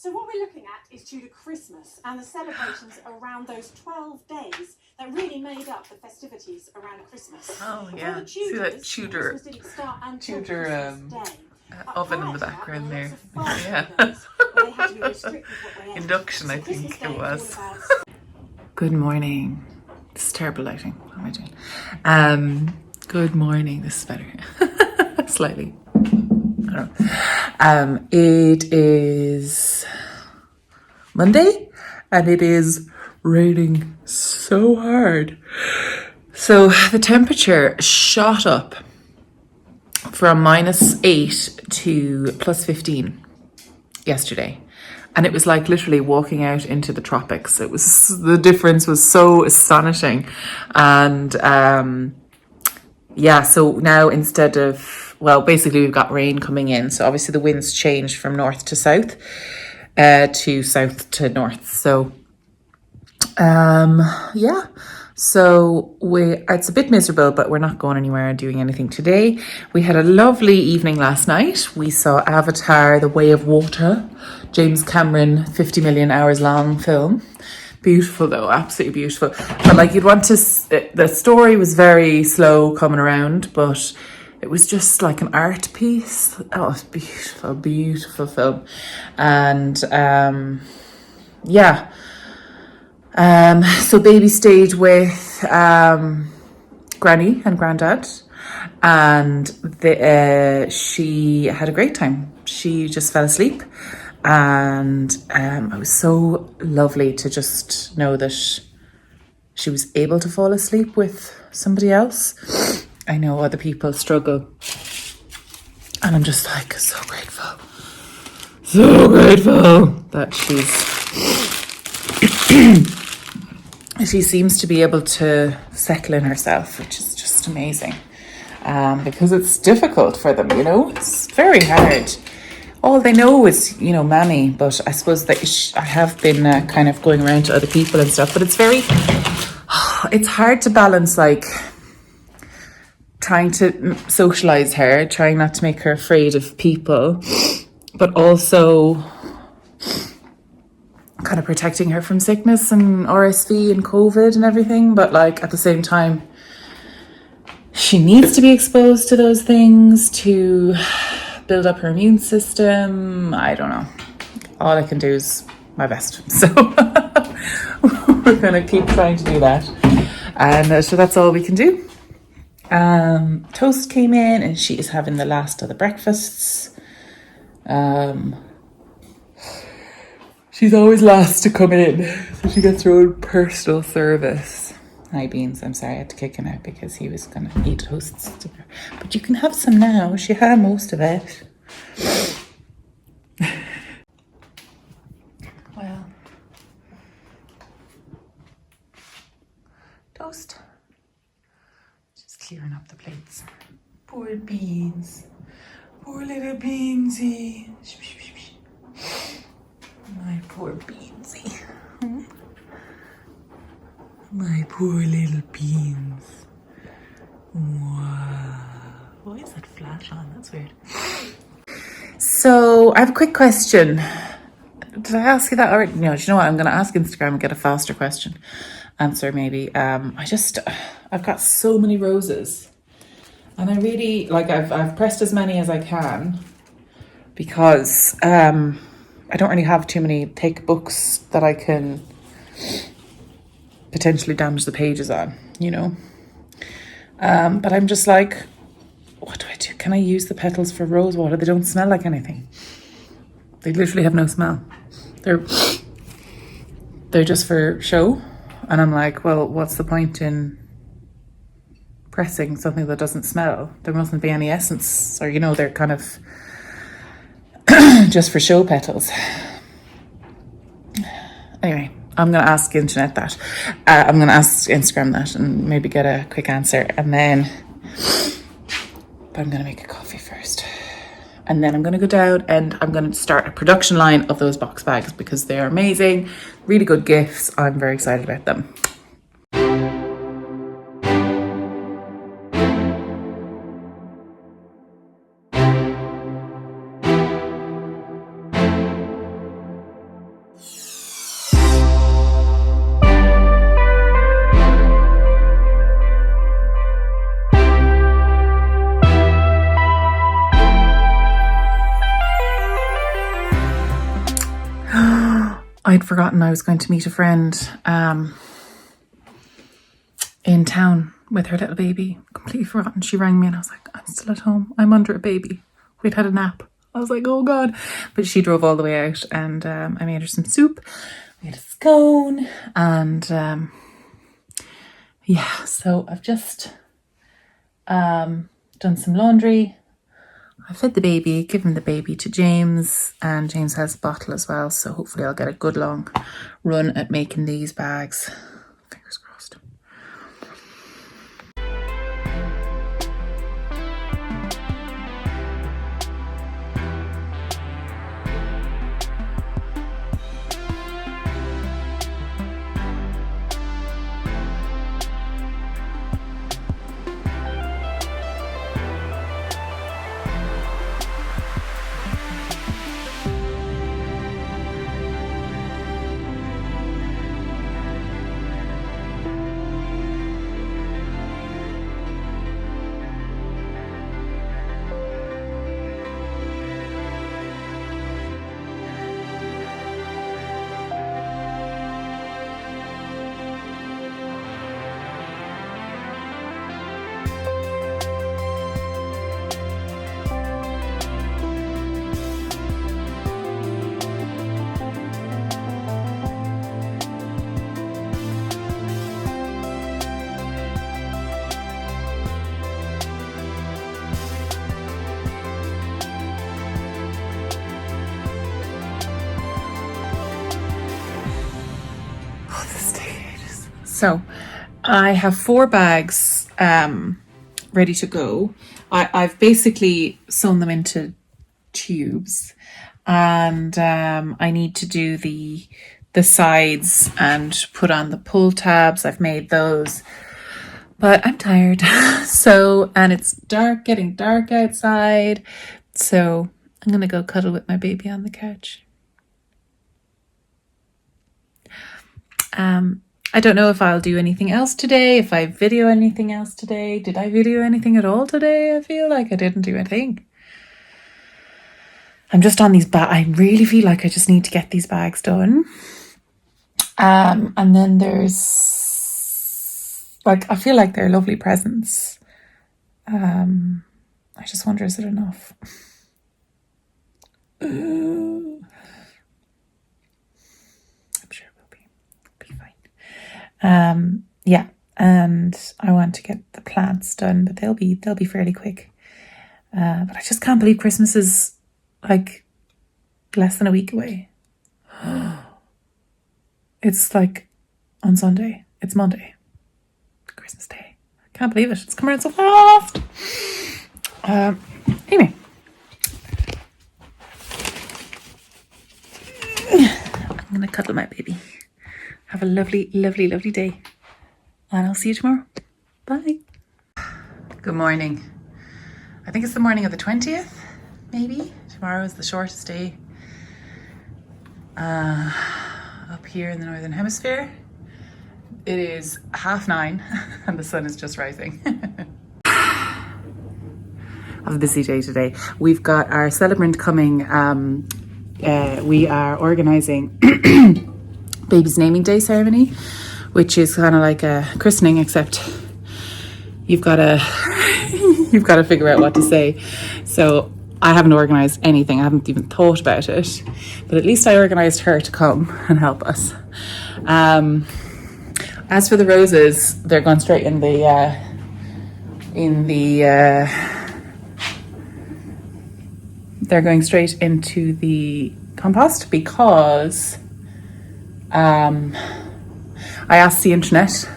So what we're looking at is Tudor Christmas and the celebrations around those 12 days that really made up the festivities around Christmas. Oh yeah, see that Tudor oven in the background there. Yeah. Induction, I think it was. Good morning. This is terrible lighting. What am I doing? Good morning. This is better. Slightly. I don't know. It is Monday and it is raining so hard. So the temperature shot up from -8 to +15 yesterday. And it was like literally walking out into the tropics. The difference was so astonishing. And yeah, so now instead of, well, basically we've got rain coming in. So obviously the winds changed from north to south to north. So yeah. So it's a bit miserable, but we're not going anywhere and doing anything today. We had a lovely evening last night. We saw Avatar: The Way of Water, James Cameron, 50 million hours long film. Beautiful though, absolutely beautiful. But like you'd want to, the story was very slow coming around, but it was just like an art piece. Oh, it's beautiful, beautiful film. And yeah. So baby stayed with Granny and Granddad, and she had a great time. She just fell asleep, and it was so lovely to just know that she was able to fall asleep with somebody else. I know other people struggle, and I'm just like so grateful that she seems to be able to settle in herself, which is just amazing. Because it's difficult for them, you know, it's very hard. All they know is, you know, Mammy, but I suppose that I have been kind of going around to other people and stuff, but it's it's hard to balance, like trying to socialize her, trying not to make her afraid of people, but also kind of protecting her from sickness and RSV and COVID and everything. But like at the same time, she needs to be exposed to those things to build up her immune system. I don't know. All I can do is my best. So we're going to keep trying to do that. And so that's all we can do. Toast came in and she is having the last of the breakfasts. She's always last to come in, so she gets her own personal service. Hi, Beans. I'm sorry I had to kick him out because he was going to eat toasts. But you can have some now. She had most of it. Well. Toast. Just clearing up the plates. Poor Beans. Poor little Beansy. My poor Beansy. My poor little Beans. Wow. Why is that flash on? That's weird. So, I have a quick question. Did I ask you that already? No, do you know what? I'm going to ask Instagram and get a faster answer maybe. I've got so many roses. And I really, like, I've pressed as many as I can. Because, I don't really have too many thick books that I can potentially damage the pages on, you know. But I'm just like, what do I do? Can I use the petals for rose water? They don't smell like anything. They literally have no smell. They're just for show. And I'm like, well, what's the point in pressing something that doesn't smell? There mustn't be any essence, or, you know, they're kind of just for show petals. Anyway, I'm going to ask internet that. I'm going to ask Instagram that and maybe get a quick answer. And then, but I'm going to make a coffee first. And then I'm going to go down and I'm going to start a production line of those box bags because they're amazing. Really good gifts. I'm very excited about them. I'd forgotten I was going to meet a friend in town with her little baby. Completely forgotten. She rang me and I was like, I'm still at home. I'm under a baby. We'd had a nap. I was like, oh God. But she drove all the way out and I made her some soup. We had a scone and yeah, so I've just done some laundry. I fed the baby, given the baby to James, and James has a bottle as well, so hopefully I'll get a good long run at making these bags. Fingers crossed. So I have 4 bags ready to go. I've basically sewn them into tubes and I need to do the sides and put on the pull tabs. I've made those, but I'm tired. So, and it's dark, getting dark outside. So I'm going to go cuddle with my baby on the couch. I don't know if I'll do anything else today, if I video anything else today. Did I video anything at all today? I feel like I didn't do anything. I'm just on these bags. I really feel like I just need to get these bags done. And then there's, like, I feel like they're lovely presents. I just wonder, is it enough? Yeah, and I want to get the plants done, but they'll be fairly quick. But I just can't believe Christmas is like less than a week away. It's like on Sunday. It's Monday, Christmas Day. I can't believe it. It's come around so fast. Anyway, I'm gonna cuddle my baby. Have a lovely, lovely, lovely day. And I'll see you tomorrow. Bye. Good morning. I think it's the morning of the 20th, maybe. Tomorrow is the shortest day up here in the Northern Hemisphere. It is 9:30 and the sun is just rising. I have a busy day today. We've got our celebrant coming. We are organising baby's naming day ceremony, which is kind of like a christening, except you've got to figure out what to say. So I haven't organised anything. I haven't even thought about it, but at least I organised her to come and help us. As for the roses, they're going straight in the they're going straight into the compost because I asked the internet,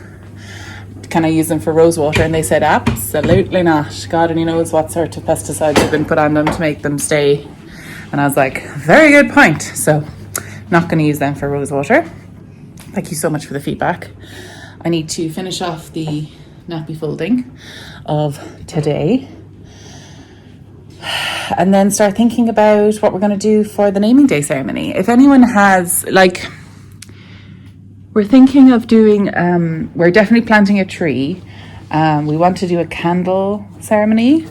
can I use them for rose water? And they said, absolutely not. God only knows what sort of pesticides have been put on them to make them stay. And I was like, very good point. So not going to use them for rose water. Thank you so much for the feedback. I need to finish off the nappy folding of today. And then start thinking about what we're going to do for the naming day ceremony. If anyone has, like, we're thinking of doing, we're definitely planting a tree. We want to do a candle ceremony.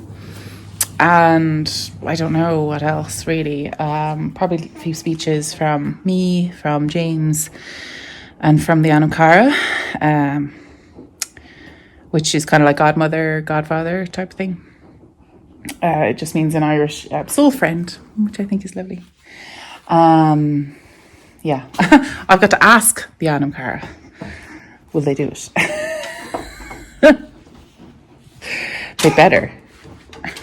and I don't know what else really. Probably a few speeches from me, from James, and from the Anam Cara, which is kind of like godmother, godfather type thing. It just means an Irish soul friend, which I think is lovely. Yeah, I've got to ask the Anam Cara, will they do it? They better.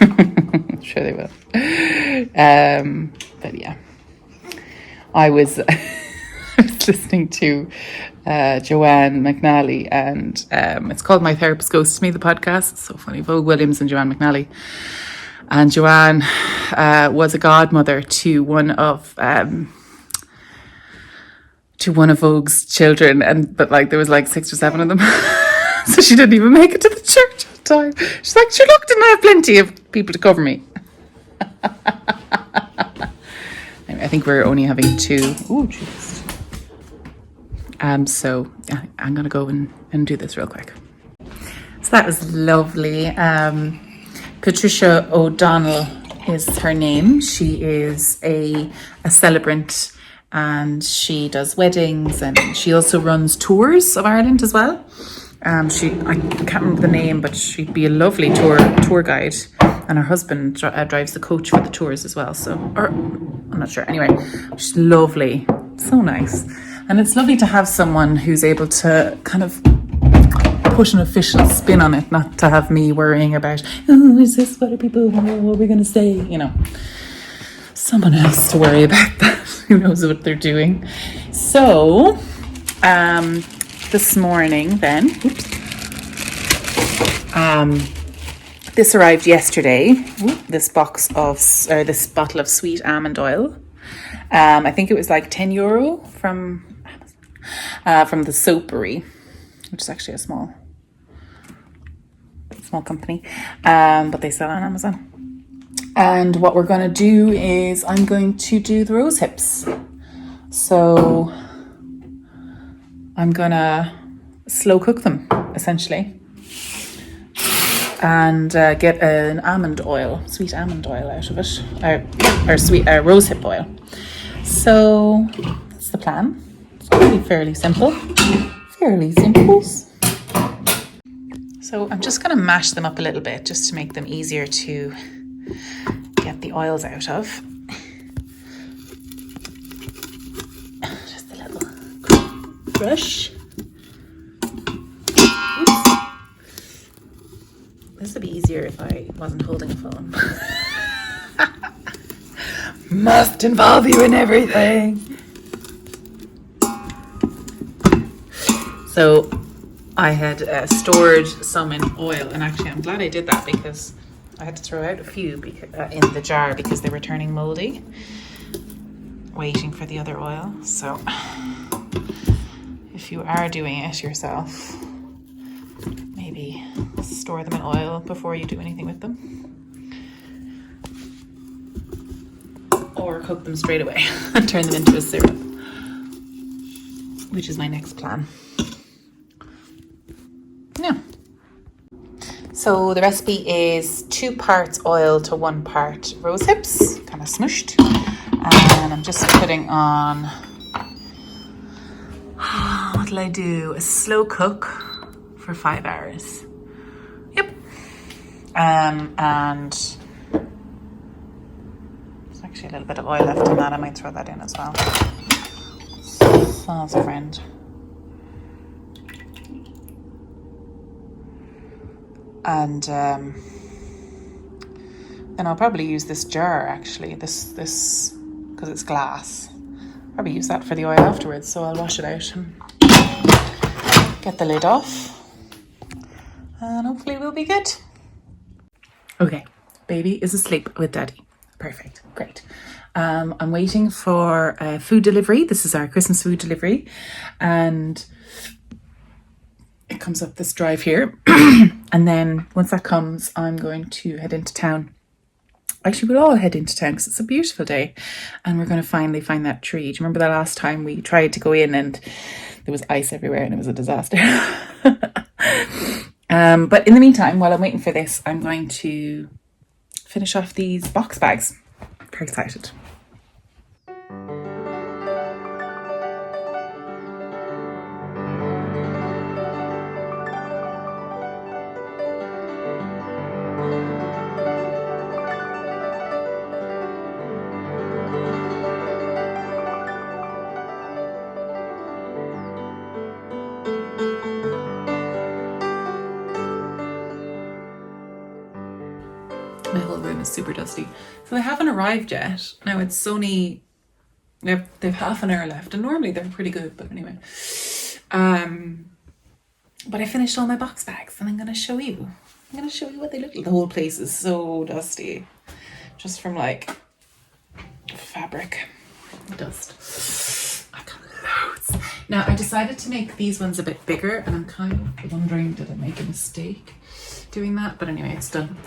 I'm sure they will. But yeah, I was listening to Joanne McNally, and it's called My Therapist Ghosted Me, the podcast. It's so funny. Vogue Williams and Joanne McNally. And Joanne was a godmother to one of Vogue's children, but like there was like 6 or 7 of them. So she didn't even make it to the church on time. She's like, sure, look, didn't I have plenty of people to cover me? Anyway, I think we're only having 2. Oh, jeez. So yeah, I'm gonna go and do this real quick. So that was lovely. Patricia O'Donnell is her name. She is a celebrant, and she does weddings, and she also runs tours of Ireland as well. I can't remember the name, but she'd be a lovely tour guide, and her husband drives the coach for the tours as well. Or I'm not sure. Anyway, she's lovely, so nice, and it's lovely to have someone who's able to kind of put an official spin on it, not to have me worrying about, oh, is this what are people, what are we going to say? You know, someone else to worry about that. Who knows what they're doing? So, this morning then, this arrived yesterday. This bottle of sweet almond oil. I think it was like €10 from the Soapery, which is actually a small company, but they sell on Amazon. And what we're going to do is I'm going to do the rose hips. So I'm going to slow cook them, essentially, and get an sweet almond oil out of it, or sweet rose hip oil. So that's the plan. It's going to be fairly simple. So I'm just going to mash them up a little bit just to make them easier to get the oils out of. Just a little brush. Oops. This would be easier if I wasn't holding a phone. Must involve you in everything. So I had stored some in oil, and actually I'm glad I did that because I had to throw out a few in the jar because they were turning moldy, waiting for the other oil. So if you are doing it yourself, maybe store them in oil before you do anything with them, or cook them straight away and turn them into a syrup, which is my next plan. Yeah. So the recipe is 2 parts oil to 1 part rose hips, kind of smushed. And I'm just putting on, what'll I do? A slow cook for 5 hours. Yep. And there's actually a little bit of oil left in that. I might throw that in as well. Smells a friend. And then I'll probably use this jar, actually, this because it's glass. Probably use that for the oil afterwards, so I'll wash it out and get the lid off, and hopefully we'll be good. Okay, baby is asleep with daddy. Perfect, great. I'm waiting for a food delivery. This is our Christmas food delivery, and it comes up this drive here. And then once that comes, I'm going to head into town. Actually, we'll all head into town because it's a beautiful day, and we're going to finally find that tree. Do you remember the last time we tried to go in and there was ice everywhere and it was a disaster? But in the meantime, while I'm waiting for this, I'm going to finish off these box bags. Very excited. My whole room is super dusty. So they haven't arrived yet. Now it's only, they've half an hour left, and normally they're pretty good, but anyway. But I finished all my box bags and I'm going to show you. I'm going to show you what they look like. The whole place is so dusty. Just from like fabric dust. I've got loads. Now I decided to make these ones a bit bigger, and I'm kind of wondering, did I make a mistake doing that? But anyway, it's done.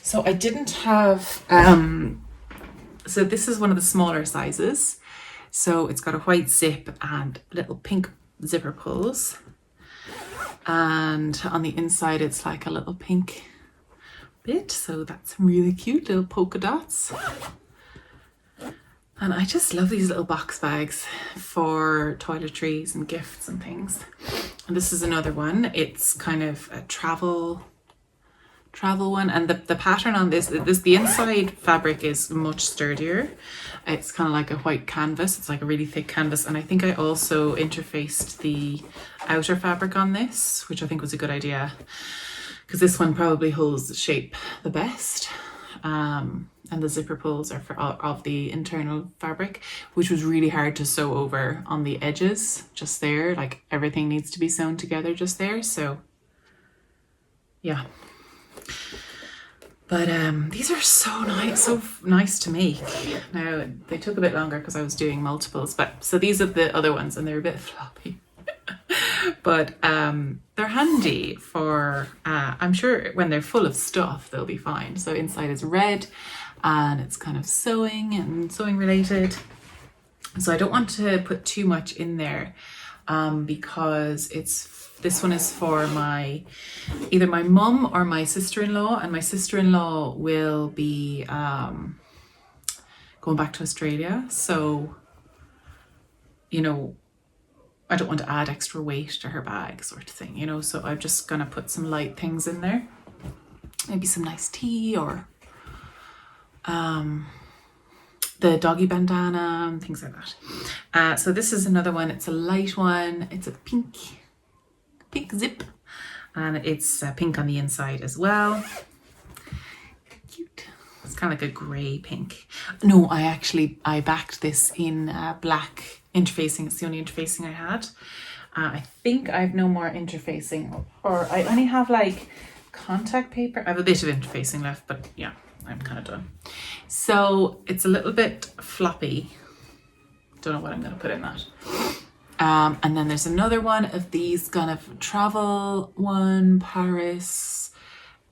So I didn't have, so this is one of the smaller sizes. So it's got a white zip and little pink zipper pulls. And on the inside, it's like a little pink bit. So that's really cute, little polka dots. And I just love these little box bags for toiletries and gifts and things. And this is another one. It's kind of a travel one, and the pattern on this the inside fabric is much sturdier. It's kind of like a white canvas. It's like a really thick canvas, and I think I also interfaced the outer fabric on this, which I think was a good idea, because this one probably holds the shape the best. And the zipper pulls are of the internal fabric, which was really hard to sew over on the edges just there. Like everything needs to be sewn together just there. So yeah. But these are so nice to make. Now they took a bit longer because I was doing multiples, but so these are the other ones, and they're a bit floppy. But they're handy for, I'm sure when they're full of stuff, they'll be fine. So inside is red, and it's kind of sewing and sewing related. So I don't want to put too much in there because this one is for either my mum or my sister-in-law, and my sister-in-law will be going back to Australia. So, you know, I don't want to add extra weight to her bag sort of thing, you know, so I'm just going to put some light things in there. Maybe some nice tea, or the doggy bandana and things like that. So this is another one. It's a light one. It's a pink zip, and it's pink on the inside as well. Cute. It's kind of like a grey pink. No, I backed this in black interfacing. It's the only interfacing I had. I think I've no more interfacing, or I only have like contact paper. I have a bit of interfacing left, but yeah, I'm kind of done. So it's a little bit floppy. Don't know what I'm going to put in that. And then there's another one of these kind of travel one, Paris,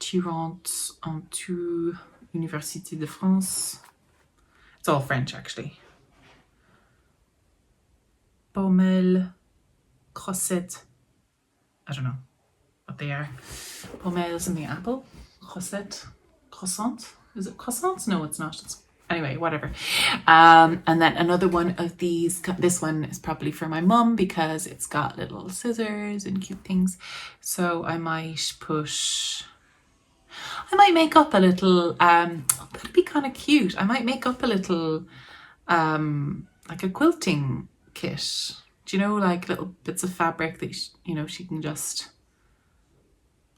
Tirante, Antou, Université de France. It's all French actually. Pommel, croissant. I don't know what they are. Pommel, something apple. Croissant. Is it croissant? No, it's not. Anyway, whatever. And then another one of these, this one is probably for my mum because it's got little scissors and cute things. So I might make up a little, that'd be kind of cute. I might make up a little, like a quilting kit. Do you know, like little bits of fabric that, you know, she can just,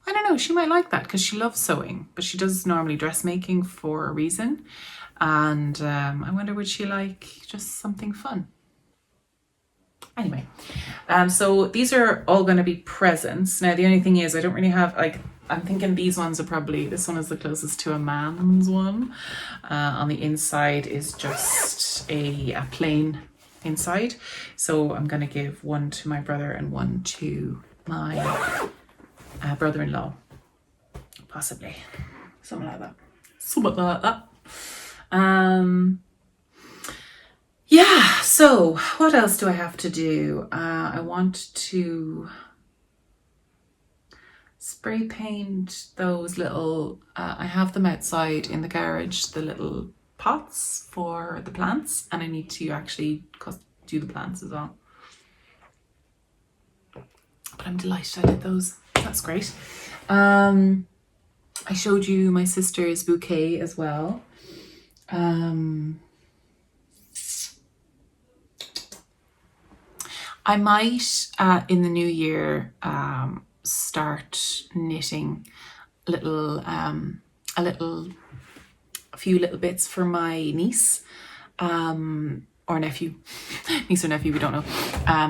I don't know, she might like that because she loves sewing, but she does normally dressmaking for a reason. And I wonder, would she like just something fun? Anyway, so these are all going to be presents. Now, the only thing is I don't really have, like, I'm thinking these ones are probably, this one is the closest to a man's one. On the inside is just a plain inside. So I'm going to give one to my brother and one to my brother-in-law. Possibly. Something like that. Something like that. Yeah, so what else do I have to do? I want to spray paint those little, I have them outside in the garage, the little pots for the plants, and I need to actually do the plants as well. But I'm delighted I did those. That's great. I showed you my sister's bouquet as well. I might in the new year start knitting a few little bits for my niece or nephew, niece or nephew, we don't know,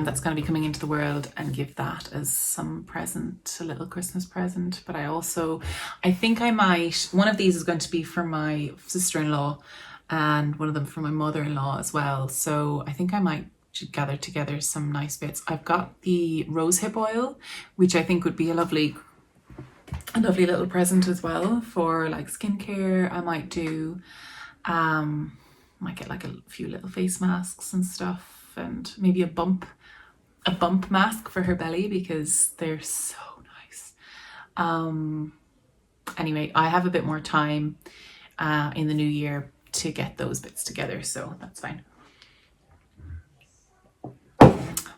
that's going to be coming into the world, and give that as some present, a little Christmas present. But I think I might, one of these is going to be for my sister-in-law and one of them for my mother-in-law as well. So I think I might gather together some nice bits. I've got the rosehip oil, which I think would be a lovely little present as well for like skincare. I might do might get like a few little face masks and stuff, and maybe a bump mask for her belly because they're so nice. Anyway, I have a bit more time in the new year to get those bits together, so that's fine.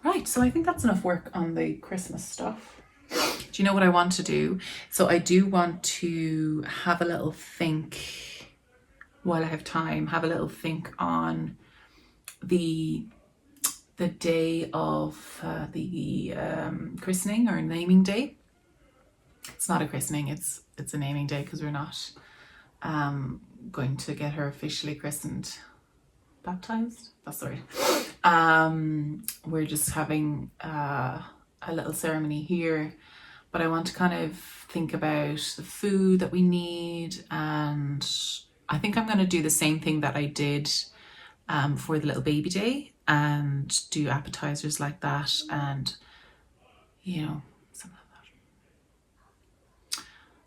Right, so I think that's enough work on the Christmas stuff. Do you know what I want to do? So I do want to have a little think, while I have time, have a little think on the day of the christening or naming day. It's not a christening, it's a naming day, because we're not going to get her officially christened. Baptized? That's the right. We're just having a little ceremony here, but I want to kind of think about the food that we need, and I think I'm going to do the same thing that I did for the little baby day, and do appetizers like that, and you know, something like that.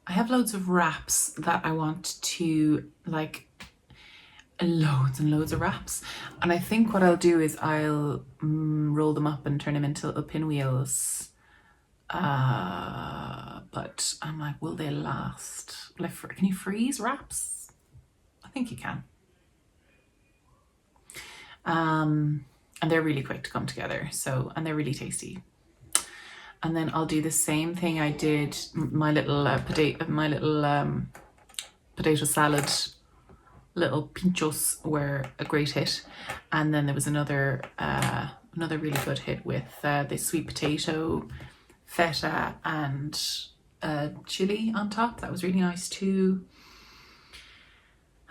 I have loads of wraps that I want to like, loads and loads of wraps, and I think what I'll do is I'll roll them up and turn them into little pinwheels, but I'm like, will they last? Can you freeze wraps? I think you can. And they're really quick to come together, so, and they're really tasty. And then I'll do the same thing I did, my little potato salad. Little pinchos were a great hit, and then there was another really good hit with the sweet potato, feta, and chili on top. That was really nice too.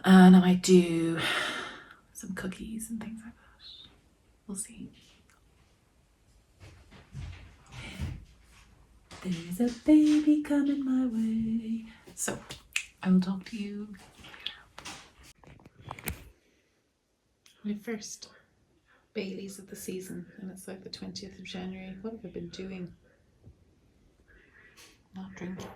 And I might do some cookies and things like that. We'll see. There's a baby coming my way. So I will talk to you. My first Baileys of the season, and it's like the 20th of January. What have I been doing? Not drinking.